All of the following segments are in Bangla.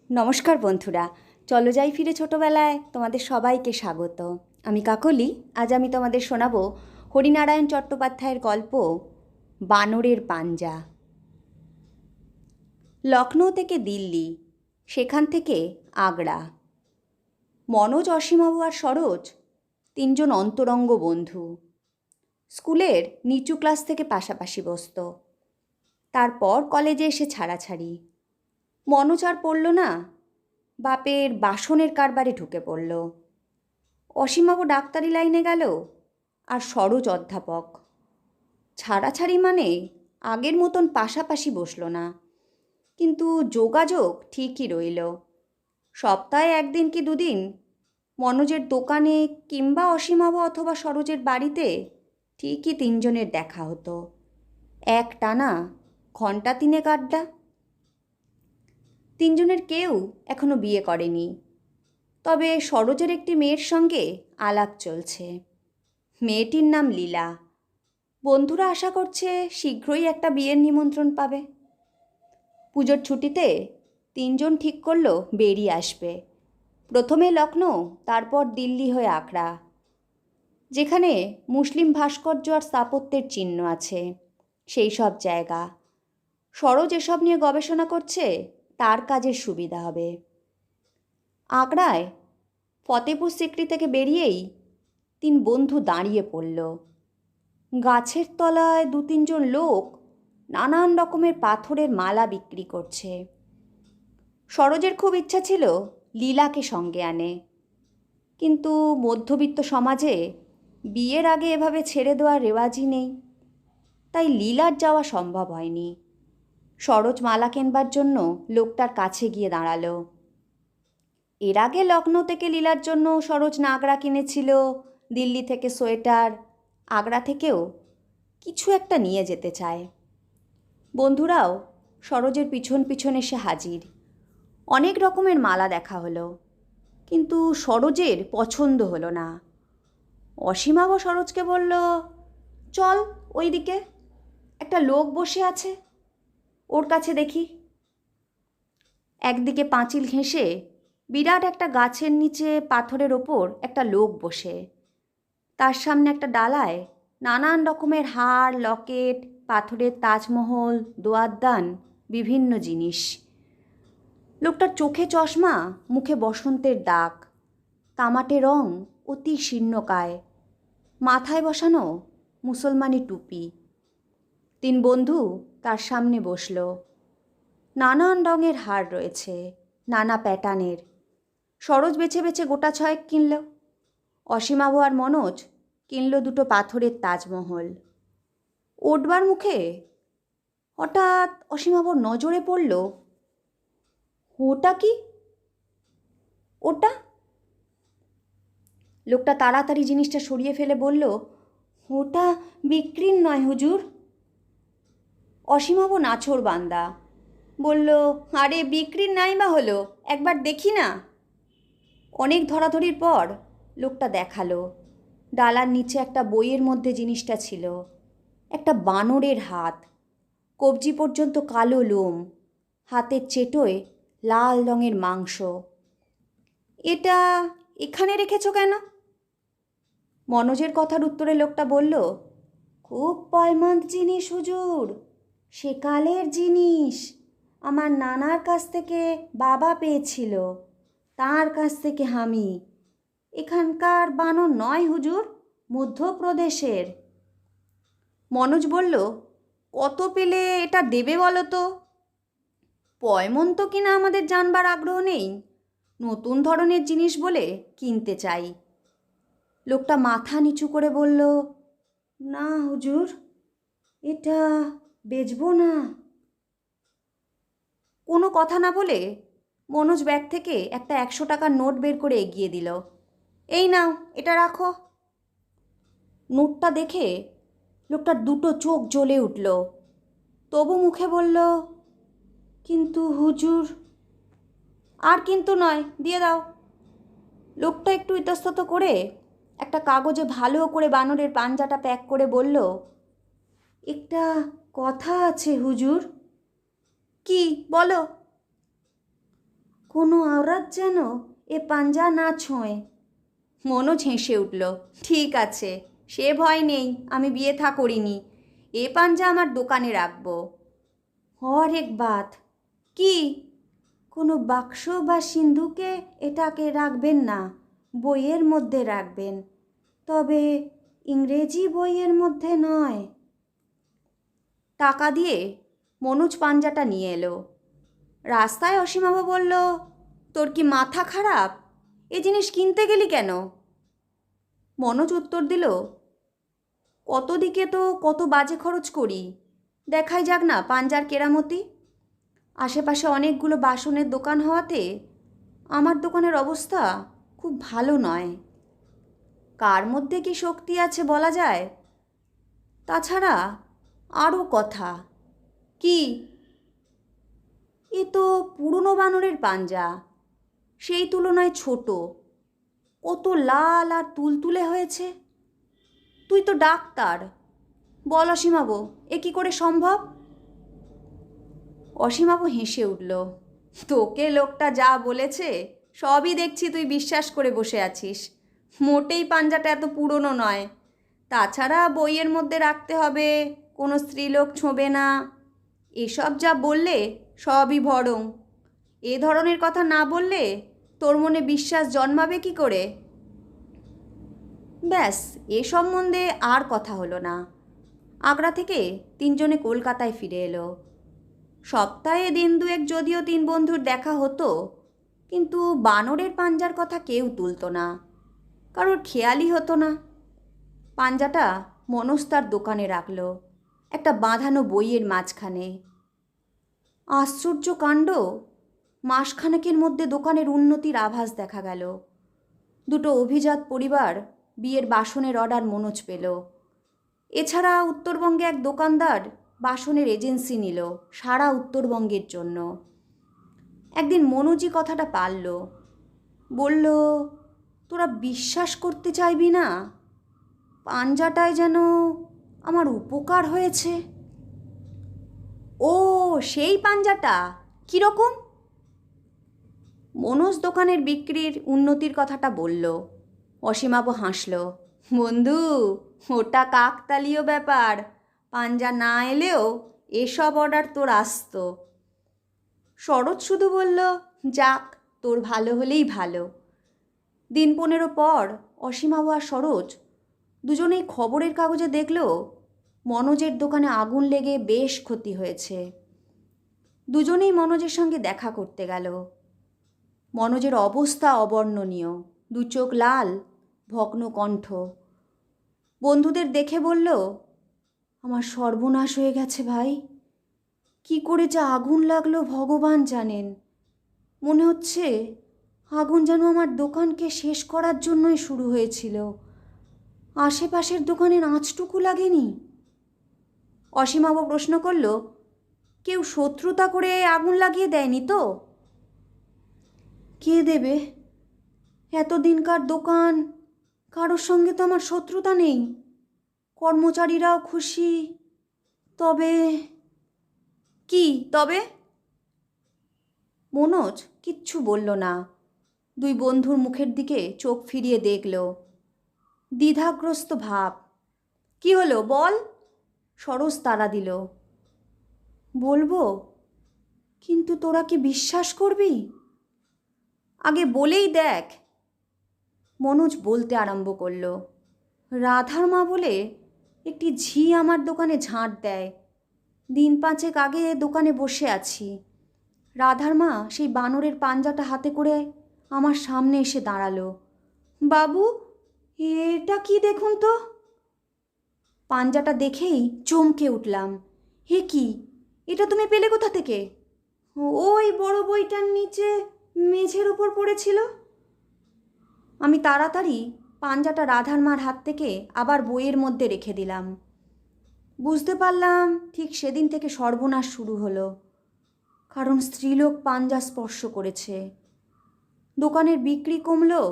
নমস্কার বন্ধুরা, চলো যাই ফিরে ছোটোবেলায় তোমাদের সবাইকে স্বাগত। আমি কাকলি। আজ আমি তোমাদের শোনাবো হরিনারায়ণ চট্টোপাধ্যায়ের গল্প বানরের পাঞ্জা। লখনৌ থেকে দিল্লি, সেখান থেকে আগ্রা। মনোজ, অসীমাবু আর সরোজ তিনজন অন্তরঙ্গ বন্ধু। স্কুলের নিচু ক্লাস থেকে পাশাপাশি বসত। তারপর কলেজে এসে ছাড়াছাড়ি। মনোজ আর পড়ল না, বাপের বাসনের কারবারে ঢুকে পড়ল। অসীমাবু ডাক্তারি লাইনে গেল, আর সরোজ অধ্যাপক। ছাড়াছাড়ি মানে আগের মতন পাশাপাশি বসলো না, কিন্তু যোগাযোগ ঠিকই রইল। সপ্তাহে একদিন কি দুদিন মনোজের দোকানে কিংবা অসীমাবু অথবা সরোজের বাড়িতে ঠিকই তিনজনের দেখা হতো। একটানা ঘণ্টা তিনেক আড্ডা। তিনজনের কেউ এখনো বিয়ে করেনি, তবে সরোজের একটি মেয়ের সঙ্গে আলাপ চলছে। মেয়েটির নাম লীলা। বন্ধুরা আশা করছে শীঘ্রই একটা বিয়ের নিমন্ত্রণ পাবে। পুজোর ছুটিতে তিনজন ঠিক করলো বেরিয়ে আসবে। প্রথমে লখনৌ, তারপর দিল্লি হয়ে আগ্রা, যেখানে মুসলিম ভাস্কর্য আর স্থাপত্যের চিহ্ন আছে সেই সব জায়গা। সরোজ এসব নিয়ে গবেষণা করছে, তার কাজের সুবিধা হবে। আগ্রায় ফতেপুর সিক্রি থেকে বেরিয়েই তিন বন্ধু দাঁড়িয়ে পড়ল। গাছের তলায় দু তিনজন লোক নানান রকমের পাথরের মালা বিক্রি করছে। সরোজের খুব ইচ্ছা ছিল লীলাকে সঙ্গে আনে, কিন্তু মধ্যবিত্ত সমাজে বিয়ের আগে এভাবে ছেড়ে দেওয়ার রেওয়াজই নেই, তাই লীলার যাওয়া সম্ভব হয়নি। সরোজ মালা কেনবার জন্য লোকটার কাছে গিয়ে দাঁড়ালো। এর আগে লখনৌ থেকে লীলার জন্য সরোজ নাগরা কিনেছিল, দিল্লি থেকে সোয়েটার, আগ্রা থেকেও কিছু একটা নিয়ে যেতে চায়। বন্ধুরাও সরোজের পিছন পিছন এসে হাজির। অনেক রকমের মালা দেখা হলো, কিন্তু সরোজের পছন্দ হলো না। অসীমাবু সরোজকে বলল, চল ওইদিকে, একটা লোক বসে আছে, ওর কাছে দেখি। একদিকে পাঁচিল ঘেঁষে বিরাট একটা গাছের নিচে পাথরের ওপর একটা লোক বসে। তার সামনে একটা ডালায় নানান রকমের হার, লকেট, পাথরের তাজমহল, দোয়াতদান, বিভিন্ন জিনিস। লোকটার চোখে চশমা, মুখে বসন্তের দাগ, তামাটে রং, অতি শীর্ণকায়, মাথায় বসানো মুসলমানি টুপি। তিন বন্ধু তার সামনে বসল। নানান রঙের হার রয়েছে, নানা প্যাটার্নের। সরোজ বেছে বেছে গোটা ছয়েক কিনল। অসীমাবু আর মনোজ কিনল দুটো পাথরের তাজমহল। ওঠবার মুখে হঠাৎ অসীমাবুর নজরে পড়ল, ওটা কি? ওটা? লোকটা তাড়াতাড়ি জিনিসটা সরিয়ে ফেলে বলল, ওটা বিক্রির নয় হুজুর। অসীমাবু নাছোড়বান্দা বলল, আরে বিক্রির নাই বা হলো, একবার দেখি না। অনেক ধরাধরির পর লোকটা দেখালো। ডালার নিচে একটা বইয়ের মধ্যে জিনিসটা ছিল একটা বানরের হাত, কবজি পর্যন্ত কালো লোম, হাতের চেটোয় লাল রঙের মাংস। এটা এখানে রেখেছো কেন? মনোজের কথার উত্তরে লোকটা বলল, খুব পয়মন্ত জিনিস হুজুর, সেকালের জিনিস। আমার নানার কাছ থেকে বাবা পেয়েছিল, তার কাছ থেকে আমি। এখানকার বানর নয় হুজুর, মধ্যপ্রদেশের। মনোজ বলল, কত পেলে এটা দেবে বলো তো? পয়মন্ত কিনা আমাদের জানবার আগ্রহ নেই, নতুন ধরনের জিনিস বলে কিনতে চাই। লোকটা মাথা নিচু করে বলল, না হুজুর, এটা বেচবো না। কোনো কথা না বলে মনোজ ব্যাগ থেকে একটা 100 টাকার নোট বের করে এগিয়ে দিল। এই নাও, এটা রাখো। নোটটা দেখে লোকটার দুটো চোখ জ্বলে উঠল, তবু মুখে বলল, কিন্তু হুজুর। আর কিন্তু নয়, দিয়ে দাও। লোকটা একটু ইতস্তত করে একটা কাগজে ভালো করে বানরের পাঞ্জাটা প্যাক করে বলল, একটা কথা আছে হুজুর। কি বলো? কোনো আওরাত যেন এ পাঞ্জা না ছোঁয়। মনোজ হেসে উঠল। ঠিক আছে, সে ভয় নেই, আমি বিয়ে থা করিনি। এ পাঞ্জা আমার দোকানে রাখবো। और एक बात, কি? কোনো বাক্স বা সিন্ধুকে এটাকে রাখবেন না, বইয়ের মধ্যে রাখবেন, তবে ইংরেজি বইয়ের মধ্যে নয়। টাকা দিয়ে মনোজ পাঞ্জাটা নিয়ে এলো। রাস্তায় অসীমাবু বলল, তোর কি মাথা খারাপ? এ জিনিস কিনতে গেলি কেন? মনোজ উত্তর দিল, কত দিকে তো কত বাজে খরচ করি, দেখাই যাক না পাঞ্জার কেরামতি। আশেপাশে অনেকগুলো বাসনের দোকান হওয়াতে আমার দোকানের অবস্থা খুব ভালো নয়। কার মধ্যে কি শক্তি আছে বলা যায়। তাছাড়া আরও কথা। কি? এ তো পুরনো বানরের পাঞ্জা, সেই তুলনায় ছোট, কত লাল আর তুলতুলে হয়েছে। তুই তো ডাক্তার, বল অসীমাবু, এ কী করে সম্ভব? অসীমাবু হেসে উঠল। তোকে লোকটা যা বলেছে সবই দেখছি তুই বিশ্বাস করে বসে আছিস। মোটেই পাঞ্জাটা এত পুরনো নয়। তাছাড়া বইয়ের মধ্যে রাখতে হবে, কোনো স্ত্রীলোক ছোঁবে না, এসব যা বললে সবই ভড়ং। এ ধরনের কথা না বললে তোর মনে বিশ্বাস জন্মাবে কি করে? ব্যাস, এ সম্বন্ধে আর কথা হলো না। আগ্রা থেকে তিনজনে কলকাতায় ফিরে এলো। সপ্তাহে দিন দুয়েক যদিও তিন বন্ধুর দেখা হতো, কিন্তু বানরের পাঞ্জার কথা কেউ তুলত না, কারোর খেয়ালই হতো না। পাঞ্জাটা মনোজ তার দোকানে রাখল, একটা বাঁধানো বইয়ের মাঝখানে। আশ্চর্য কাণ্ড, মাসখানেকের মধ্যে দোকানের উন্নতির আভাস দেখা গেল। দুটো অভিজাত পরিবার বিয়ের বাসনের অর্ডার মনোজ পেল। এছাড়া উত্তরবঙ্গে এক দোকানদার বাসনের এজেন্সি নিল সারা উত্তরবঙ্গের জন্য। একদিন মনোজই কথাটা পারল। বলল, তোরা বিশ্বাস করতে চাইবি না, পাঞ্জাটায় যেন আমার উপকার হয়েছে। ও, সেই পাঞ্জাটা কীরকম? মনোজ দোকানের বিক্রির উন্নতির কথাটা বলল। অসীমাবু হাসল। বন্ধু, ওটা কাকতালীয় ব্যাপার। পাঞ্জা না এলেও এসব অর্ডার তোর আসতো। শরৎ শুধু বলল, যাক, তোর ভালো হলেই ভালো। দিন 15 পর অসীমাবু আর সরোজ দুজনেই খবরের কাগজে দেখল মনোজের দোকানে আগুন লেগে বেশ ক্ষতি হয়েছে। দুজনেই মনোজের সঙ্গে দেখা করতে গেল। মনোজের অবস্থা অবর্ণনীয়, দু চোখ লাল, ভগ্ন কণ্ঠ। বন্ধুদের দেখে বলল, আমার সর্বনাশ হয়ে গেছে ভাই। কি করে যা আগুন লাগলো ভগবান জানেন। মনে হচ্ছে আগুন যেন আমার দোকানকে শেষ করার জন্যই শুরু হয়েছিল। আশেপাশের দোকানের আঁচটুকু লাগেনি। অসীমাবু প্রশ্ন করল, কেউ শত্রুতা করে আগুন লাগিয়ে দেয়নি তো? কে দেবে? এতদিনকার দোকান, কারোর সঙ্গে তো আমার শত্রুতা নেই, কর্মচারীরাও খুশি। তবে কি তবে? মনোজ কিচ্ছু বলল না। দুই বন্ধুর মুখের দিকে চোখ ফিরিয়ে দেখল, দ্বিধাগ্রস্ত ভাব। কি হলো বল? সরোজ তাড়া দিল। বলবো, কিন্তু তোরা কি বিশ্বাস করবি? আগে বলেই দেখ। মনোজ বলতে আরম্ভ করল। রাধার মা বলে একটি ঝি আমার দোকানে ঝাঁট দেয়। দিন 5 আগে দোকানে বসে আছি। রাধার মা সেই বানরের পাঞ্জাটা হাতে করে আমার সামনে এসে দাঁড়ালো। বাবু, এটা কি দেখুন তো। পাঞ্জাটা দেখেই চমকে উঠলাম। হে কি, এটা তুমি পেলে কোথা থেকে? ওই বড় বইটার নিচে মেঝের উপর পড়েছিল। আমি তাড়াতাড়ি পাঞ্জাটা রাধার মার হাত থেকে আবার বইয়ের মধ্যে রেখে দিলাম। বুঝতে পারলাম ঠিক সেদিন থেকে সর্বনাশ শুরু হলো, কারণ স্ত্রীলোক পাঞ্জা স্পর্শ করেছে। দোকানের বিক্রি কমলো,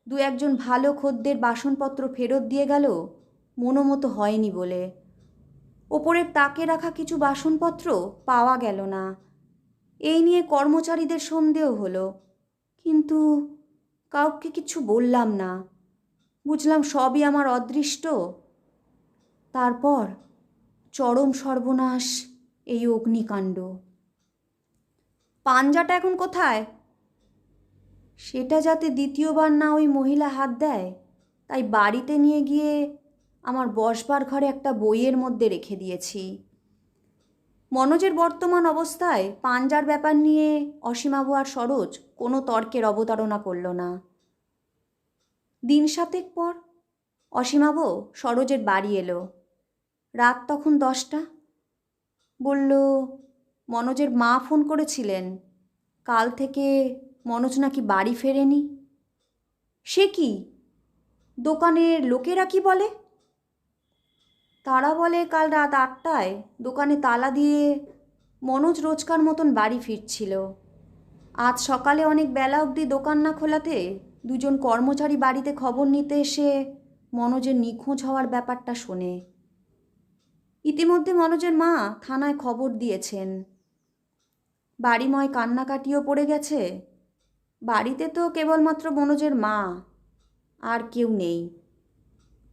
2-1 ভালো খদ্দের বাসনপত্র ফেরত দিয়ে গেল মনোমতো হয়নি বলে। ওপরের তাকে রাখা কিছু বাসনপত্র পাওয়া গেল না। এই নিয়ে কর্মচারীদের সন্দেহ হলো, কিন্তু কাউকে কিছু বললাম না। বুঝলাম সবই আমার অদৃষ্ট। তারপর চরম সর্বনাশ, এই অগ্নিকাণ্ড। পাঞ্জাটা এখন কোথায়? সেটা যাতে দ্বিতীয়বার না ওই মহিলা হাত দেয়, তাই বাড়িতে নিয়ে গিয়ে আমার বসবার ঘরে একটা বইয়ের মধ্যে রেখে দিয়েছি। মনোজের বর্তমান অবস্থায় পাঞ্জার ব্যাপার নিয়ে অসীমাভ আর সরোজ কোনো তর্কের অবতারণা করল না। দিন সাতেক পর অসীমাভ সরোজের বাড়ি এলো। রাত তখন 10টা। বলল, মনোজের মা ফোন করেছিলেন, কাল থেকে মনোজ নাকি বাড়ি ফেরেনি। সে কি? দোকানের লোকেরা কি বলে? তারা বলে কাল রাত 8টায় দোকানে তালা দিয়ে মনোজ রোজকার মতন বাড়ি ফিরছিল। আজ সকালে অনেক বেলা অবধি দোকান না খোলাতে দুজন কর্মচারী বাড়িতে খবর নিতে এসে মনোজের নিখোঁজ হওয়ার ব্যাপারটা শোনে। ইতিমধ্যে মনোজের মা থানায় খবর দিয়েছেন। বাড়িময় কান্নাকাটিও পড়ে গেছে। বাড়িতে তো কেবলমাত্র মনোজের মা, আর কেউ নেই।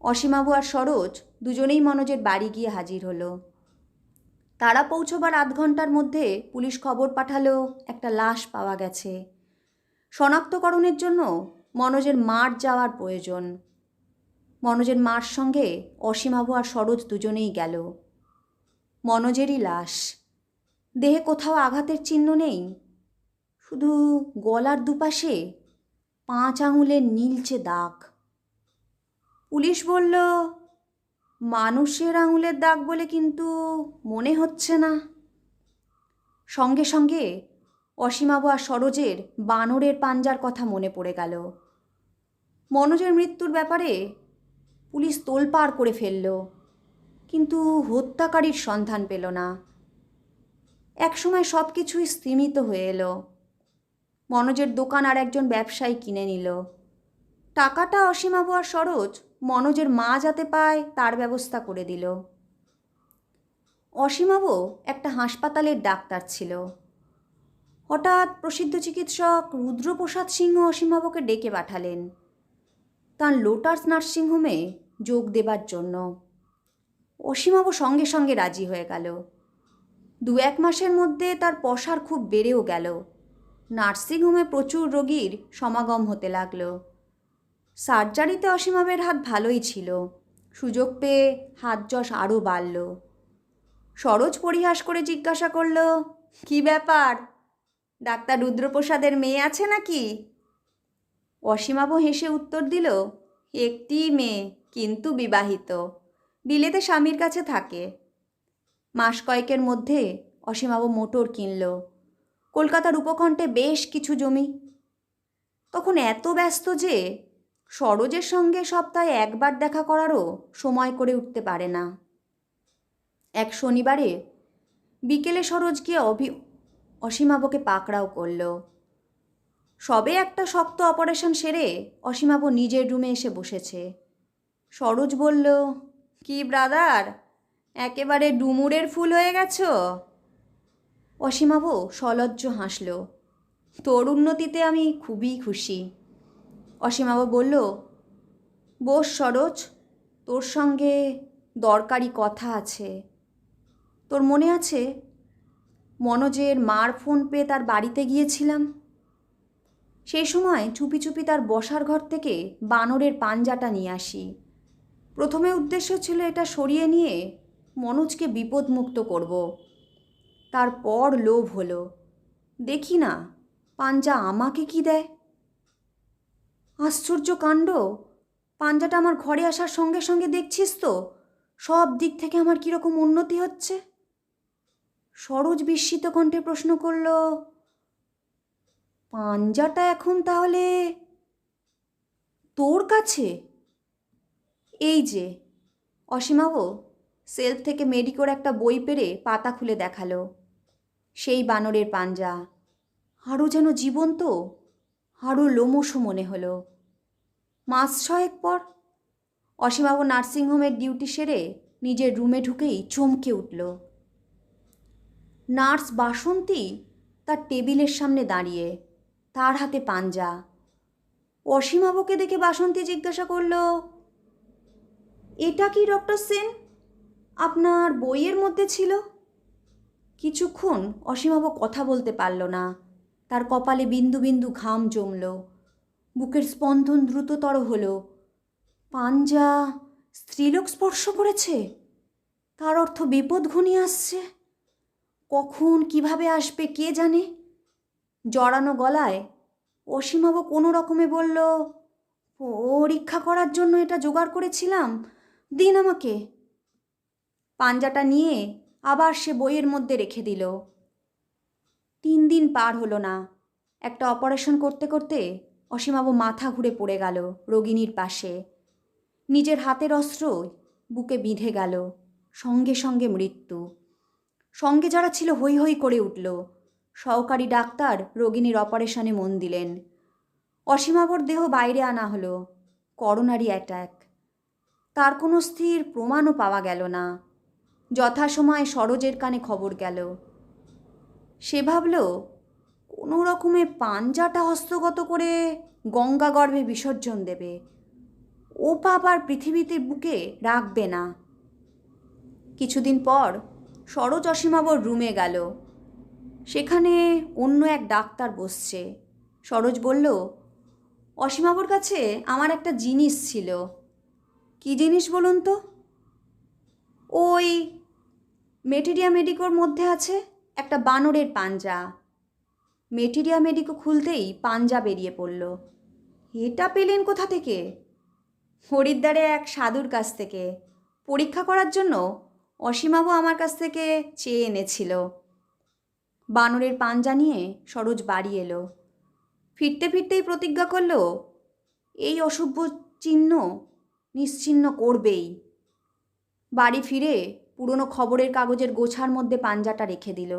অসীমাভ আর সরোজ দুজনেই মনোজের বাড়ি গিয়ে হাজির হলো। তারা পৌঁছবার আধ ঘন্টার মধ্যে পুলিশ খবর পাঠালো একটা লাশ পাওয়া গেছে। শনাক্তকরণের জন্য মনোজের মার যাওয়ার প্রয়োজন। মনোজের মার সঙ্গে অসীমাভ আর সরোজ দুজনেই গেল। মনোজেরই লাশ। দেহে কোথাও আঘাতের চিহ্ন নেই, শুধু গলার দুপাশে 5 আঙুলের নীলচে দাগ। পুলিশ বলল, মানুষের আঙুলের দাগ বলে কিন্তু মনে হচ্ছে না। সঙ্গে সঙ্গে অসীমাভ আর সরোজের বানরের পাঞ্জার কথা মনে পড়ে গেল। মনোজের মৃত্যুর ব্যাপারে পুলিশ তোলপাড় করে ফেলল, কিন্তু হত্যাকারীর সন্ধান পেল না। একসময় সব কিছুই স্তিমিত হয়ে এলো। মনোজের দোকান আর একজন ব্যবসায়ী কিনে নিল। টাকাটা অসীমাভ আর সরোজ মনোজের মা যাতে পায় তার ব্যবস্থা করে দিল। অসীমাভ একটা হাসপাতালের ডাক্তার ছিল। হঠাৎ প্রসিদ্ধ চিকিৎসক রুদ্রপ্রসাদ সিংহ অসীমাভকে ডেকে পাঠালেন তাঁর লোটাস নার্সিংহোমে যোগ দেবার জন্য। অসীমাভ সঙ্গে সঙ্গে রাজি হয়ে গেল। 2-1 মাসের মধ্যে তার পসার খুব বেড়েও গেল। নার্সিংহোমে প্রচুর রোগীর সমাগম হতে লাগলো। সার্জারিতে অসীমাভের হাত ভালোই ছিল। সুযোগ পেয়ে হাত যশ আরও বাড়ল। সরোজ পরিহাস করে জিজ্ঞাসা করল, কি ব্যাপার, ডাক্তার রুদ্রপ্রসাদের মেয়ে আছে নাকি? অসীমাভ হেসে উত্তর দিল, একটি মেয়ে, কিন্তু বিবাহিত, বিলেতে স্বামীর কাছে থাকে। মাস কয়েকের মধ্যে অসীমাভ মোটর কিনল। কলকাতার উপকণ্ঠে বেশ কিছু জমি। তখন এত ব্যস্ত যে সরোজের সঙ্গে সপ্তাহে একবার দেখা করারও সময় করে উঠতে পারে না। এক শনিবারে বিকেলে সরোজ গিয়ে অসীমাভকে পাকড়াও করল। সবে একটা শক্ত অপারেশন সেরে অসীমাভ নিজের রুমে এসে বসেছে। সরোজ বলল, কি ব্রাদার, একেবারে ডুমুরের ফুল হয়ে গেছ? অসীমাভ সলজ্জ হাসল। তোর উন্নতিতে আমি খুবই খুশি। অসীমাভ বলল, বস সরোজ, তোর সঙ্গে দরকারি কথা আছে। তোর মনে আছে মনোজের মার ফোন পেয়ে তার বাড়িতে গিয়েছিলাম? সেই সময় চুপি চুপি তার বসার ঘর থেকে বানরের পাঞ্জাটা নিয়ে আসি। প্রথমে উদ্দেশ্য ছিল এটা সরিয়ে নিয়ে মনোজকে বিপদমুক্ত করব। তারপর লোভ হলো, দেখি না পাঞ্জা আমাকে কি দেয়। আশ্চর্য কাণ্ড, পাঞ্জাটা আমার ঘরে আসার সঙ্গে সঙ্গে দেখছিস তো সব দিক থেকে আমার কীরকম উন্নতি হচ্ছে। সরোজ বিস্মিত কণ্ঠে প্রশ্ন করল, পাঞ্জাটা এখন তাহলে তোর কাছে? এই যে। অসীমাভ সেলফ থেকে মেডিকোর একটা বই পেড়ে পাতা খুলে দেখালো। সেই বানরের পাঞ্জা, আরও যেন জীবন্ত, আরও লোমশও মনে হলো। মাস 6 পর অসীমাভ নার্সিংহোমের ডিউটি সেরে নিজের রুমে ঢুকেই চমকে উঠল। নার্স বাসন্তী তার টেবিলের সামনে দাঁড়িয়ে, তার হাতে পাঞ্জা। অসীমাবকে দেখে বাসন্তী জিজ্ঞাসা করল, এটা কি ডক্টর সেন? আপনার বইয়ের মধ্যে ছিল? কিছুক্ষণ অসীমাব কথা বলতে পারল না। তার কপালে বিন্দু বিন্দু ঘাম জমল, বুকের স্পন্দন দ্রুততর হলো। পাঞ্জা স্ত্রীলোক স্পর্শ করেছে, তার অর্থ বিপদ ঘনিয়ে আসছে। কখন কিভাবে আসবে কে জানে। জড়ানো গলায় অসীমাব কোনো রকমে বলল, পরীক্ষা করার জন্য এটা জোগাড় করেছিলাম, দিন আমাকে। পাঞ্জাটা নিয়ে আবার সে বইয়ের মধ্যে রেখে দিল। 3 দিন পার হলো না। একটা অপারেশন করতে করতে অসীমাব মাথা ঘুরে পড়ে গেল রোগিণীর পাশে। নিজের হাতের অস্ত্র বুকে বিঁধে গেল। সঙ্গে সঙ্গে মৃত্যু। সঙ্গে যারা ছিল হৈ হৈ করে উঠল। সহকারী ডাক্তার রোগিণীর অপারেশনে মন দিলেন। অসীমাবর দেহ বাইরে আনা হলো। Coronary attack. তার কোনো স্থির প্রমাণও পাওয়া গেল না। যথাসময়ে সরোজের কানে খবর গেল। সে ভাবল কোনো রকমে পাঞ্জাটা হস্তগত করে গঙ্গা গর্ভে বিসর্জন দেবে। ও পাপ আর পৃথিবীতে বুকে রাখবে না। কিছুদিন পর সরোজ অসীমাবর রুমে গেল। সেখানে অন্য এক ডাক্তার বসছে। সরোজ বলল, অসীমাবর কাছে আমার একটা জিনিস ছিল। কি জিনিস বলুন তো? ওই মেটেরিয়া মেডিকোর মধ্যে আছে একটা বানরের পাঞ্জা। মেটেরিয়া মেডিকো খুলতেই পাঞ্জা বেরিয়ে পড়ল। এটা পেলেন কোথা থেকে? হরিদ্বারে এক সাধুর কাছ থেকে। পরীক্ষা করার জন্য অসীমাবু আমার কাছ থেকে চেয়ে এনেছিল। বানরের পাঞ্জা নিয়ে সরোজ বাড়ি এলো। ফিরতে ফিরতেই প্রতিজ্ঞা করল, এই অশুভ চিহ্ন নিশ্চিহ্ন করবেই। বাড়ি ফিরে পুরনো খবরের কাগজের গোছার মধ্যে পাঞ্জাটা রেখে দিল।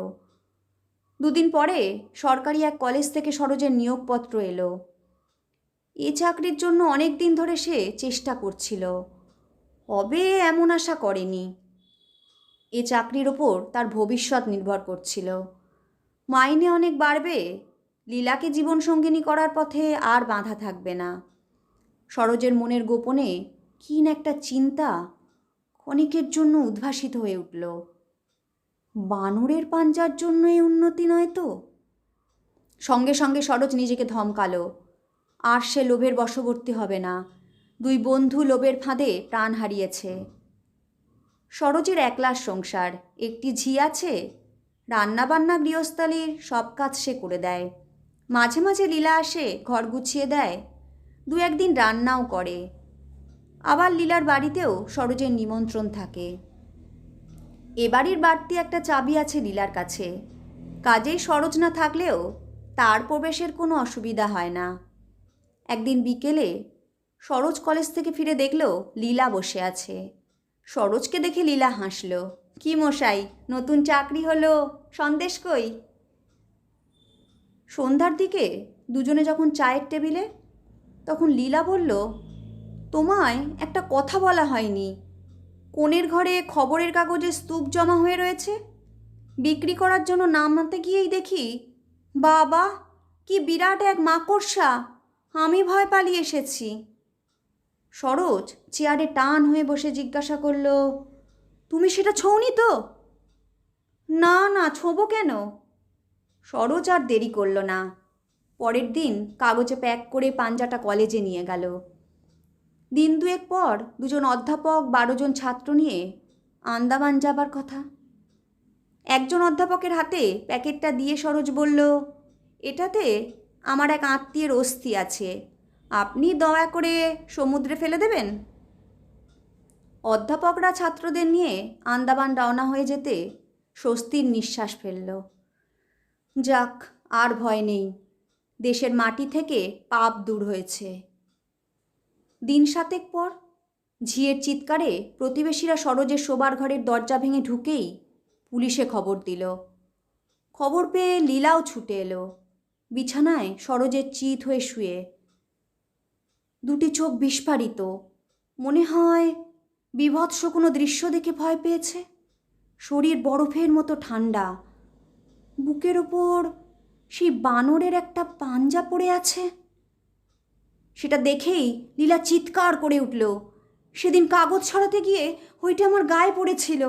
2 দিন পরে সরকারি এক কলেজ থেকে সরোজের নিয়োগপত্র এলো। এ চাকরির জন্য অনেক দিন ধরে সে চেষ্টা করছিল, হবে এমন আশা করেনি। এ চাকরির ওপর তার ভবিষ্যৎ নির্ভর করছিল। মাইনে অনেক বাড়বে, লীলাকে জীবনসঙ্গিনী করার পথে আর বাধা থাকবে না। সরোজের মনের গোপনে ক্ষীণ একটা চিন্তা ক্ষণিকের জন্য উদ্ভাসিত হয়ে উঠল। বানরের পাঞ্জার জন্য এই উন্নতি নয় তো? সঙ্গে সঙ্গে সরোজ নিজেকে ধমকালো, আর সে লোভের বশবর্তী হবে না। 2 বন্ধু লোভের ফাঁদে প্রাণ হারিয়েছে। সরোজের একলার সংসার, একটি ঝি আছে। রান্নাবান্না গৃহস্থালির সব কাজ সে করে দেয়। মাঝে মাঝে লীলা আসে, ঘর গুছিয়ে দেয়। 2-1 দিন রান্নাও করে। আবার লীলার বাড়িতেও সরোজের নিমন্ত্রণ থাকে। এ বাড়ির বাড়তি একটা চাবি আছে লীলার কাছে। কাজেই সরোজ না থাকলেও তার প্রবেশের কোনো অসুবিধা হয় না। একদিন বিকেলে সরোজ কলেজ থেকে ফিরে দেখল লীলা বসে আছে। সরোজকে দেখে লীলা হাসল। কি মশাই, নতুন চাকরি হলো, সন্দেশ কই? সন্ধ্যার দিকে দুজনে যখন চায়ের টেবিলে, তখন লীলা বলল, তোমায় একটা কথা বলা হয়নি। কোণের ঘরে খবরের কাগজে স্তূপ জমা হয়ে রয়েছে। বিক্রি করার জন্য নামাতে গিয়েই দেখি, বাবা কি বিরাট এক মাকড়সা! আমি ভয় পালিয়ে এসেছি। সরোজ চেয়ারে টান হয়ে বসে জিজ্ঞাসা করল, তুমি সেটা ছোঁওনি তো? না না, ছোঁবো কেন? সরোজ আর দেরি করল না। পরের দিন কাগজে প্যাক করে পাঞ্জাটা কলেজে নিয়ে গেল। দিন 2 পর 2 অধ্যাপক 12 ছাত্র নিয়ে আন্দামান যাবার কথা। একজন অধ্যাপকের হাতে প্যাকেটটা দিয়ে সরোজ বলল, এটাতে আমার এক আত্মীয়ের অস্থি আছে, আপনি দয়া করে সমুদ্রে ফেলে দেবেন। অধ্যাপকরা ছাত্রদের নিয়ে আন্দামান রওনা হয়ে যেতে স্বস্তির নিঃশ্বাস ফেলল। যাক, আর ভয় নেই, দেশের মাটি থেকে পাপ দূর হয়েছে। দিন 7 পর ঝিয়ের চিৎকারে প্রতিবেশীরা সরোজের শোবার ঘরের দরজা ভেঙে ঢুকেই পুলিশে খবর দিল। খবর পেয়ে লীলাও ছুটে এলো। বিছানায় সরোজের চিত হয়ে শুয়ে, 2টি চোখ বিস্ফারিত। মনে হয় বিভৎস কোনো দৃশ্য দেখে ভয় পেয়েছে। শরীর বরফের মতো ঠান্ডা। বুকের ওপর সেই বানরের একটা পাঞ্জা পড়ে আছে। সেটা দেখেই লীলা চিৎকার করে উঠল। সেদিন কাগজ ছড়াতে গিয়ে ওইটা আমার গায়ে পড়েছিল,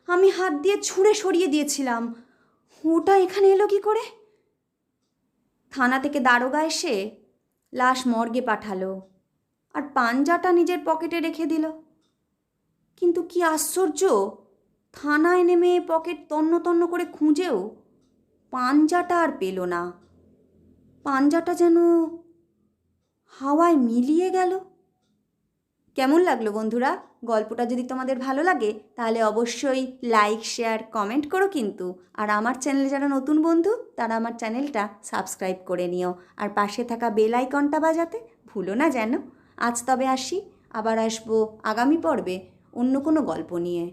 আমি হাত দিয়ে ছুঁড়ে সরিয়ে দিয়েছিলাম। ওটা এখানে এলো কি করে? থানা থেকে দারোগা এসে লাশ মর্গে পাঠালো, আর পাঞ্জাটা নিজের পকেটে রেখে দিল। কিন্তু কি আশ্চর্য, থানায় নেমে পকেট তন্ন তন্ন করে খুঁজেও পাঞ্জাটা আর পেল না। পাঞ্জাটা যেন হাওয়ায় মিলিয়ে গেল। কেমন লাগলো বন্ধুরা? গল্পটা যদি তোমাদের ভালো লাগে তাহলে অবশ্যই লাইক, শেয়ার, কমেন্ট করো কিন্তু। আর আমার চ্যানেলে যারা নতুন বন্ধু তারা আমার চ্যানেলটা সাবস্ক্রাইব করে নিও, আর পাশে থাকা বেল আইকনটা বাজাতে ভুলো না যেন। আজ তবে আসি, আবার আসবো আগামী পর্বে অন্য কোনো গল্প নিয়ে।